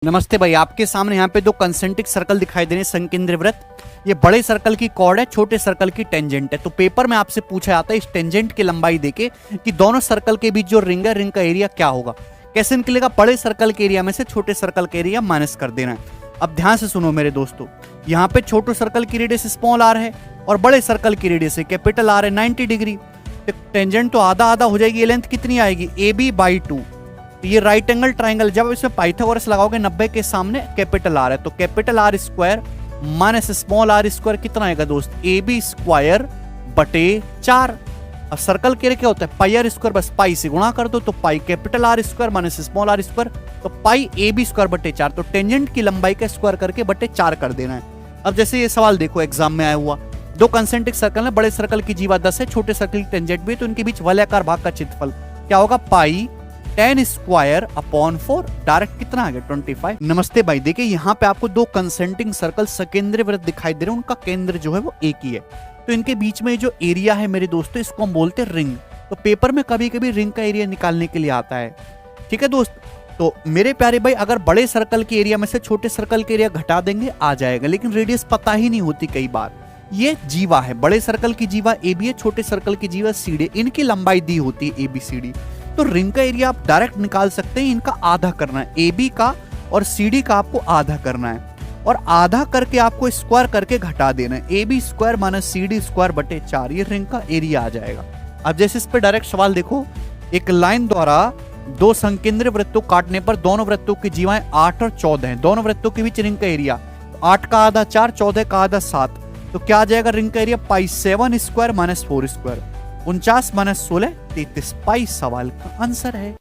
नमस्ते भाई, आपके सामने यहाँ पे दो कंसेंट्रिक सर्कल दिखाई दे रहे हैं, संकेंद्र वृत्त। ये बड़े सर्कल की कॉर्ड है, छोटे सर्कल की टेंजेंट है। तो पेपर में आपसे पूछा जाता है इस टेंजेंट की लंबाई देके कि दोनों सर्कल के बीच जो रिंग है, रिंग का एरिया क्या होगा। कैसे निकलेगा? बड़े सर्कल के एरिया में से छोटे सर्कल के एरिया माइनस कर देना है। अब ध्यान से सुनो मेरे दोस्तों, यहाँ पे छोटे सर्कल की रेडियस स्मॉल आर है और बड़े सर्कल की रेडियस कैपिटल आर है 90 डिग्री। तो टेंजेंट तो आधा आधा हो जाएगी। ये लेंथ कितनी आएगी? AB/2। तो ये राइट एंगल ट्राइंगल, जब इसमें पाइथागोरस लगाओगे 90 के सामने कैपिटल आर है, तो capital R square minus small R square कितना आएगा दोस्त? AB²/4। अब सर्कल के लिए क्या होता है? पाई आर स्क्वायर, बस पाई से गुणा कर दो, तो pi capital R square minus small R square, तो पाई AB²/4। तो टेंजेंट की लंबाई का स्क्वायर करके बटे 4 कर देना है। अब जैसे ये सवाल देखो एग्जाम में आया हुआ, दो कंसेंट्रिक सर्कल है, बड़े सर्कल की जीवा 10 है, छोटे सर्कल की टेंजेंट भी, तो इनके बीच वलयाकार भाग का क्षेत्रफल क्या होगा? पाई tan² डायरेक्ट कितना आ गया? 25। नमस्ते भाई, देखिए यहाँ पे आपको दो कंसेंट्रिक सर्कल सकेंद्र वृत्त दिखाई दे रहे हैं, उनका केंद्र जो है वो एक ही है। तो इनके बीच में जो एरिया है मेरे दोस्तों, इसको हम बोलते हैं रिंग। तो पेपर में कभी कभी रिंग का एरिया निकालने के लिए आता है, ठीक है दोस्त। तो मेरे प्यारे भाई, अगर बड़े सर्कल के एरिया में से छोटे सर्कल के एरिया घटा देंगे आ जाएगा, लेकिन रेडियस पता ही नहीं होती कई बार। ये जीवा है, बड़े सर्कल की जीवा AB है, छोटे सर्कल की जीवा CD, इनकी लंबाई दी होती है ABCD। तो रिंग का एरिया आप डायरेक्ट निकाल सकते हैं, इनका आधा करना है, AB का और CD का आपको आधा करना है, और आधा करके आपको स्क्वायर करके घटा देना है। AB² माइनस CD²/4 ये रिंग का एरिया आ जाएगा। अब जैसे इस पे डायरेक्ट सवाल देखो, एक लाइन द्वारा दो संकेंद्र वृत्तों काटने पर दोनों वृत्तों की जीवाएं 8 और 14 हैं। दोनों वृत्तों के बीच रिंग का एरिया 8 का आधा 4, 14 का आधा 7। तो क्या आ जाएगा रिंग का एरिया? पाई7² माइनस 4²। 49 माइनस 16 33 पाई सवाल का आंसर है।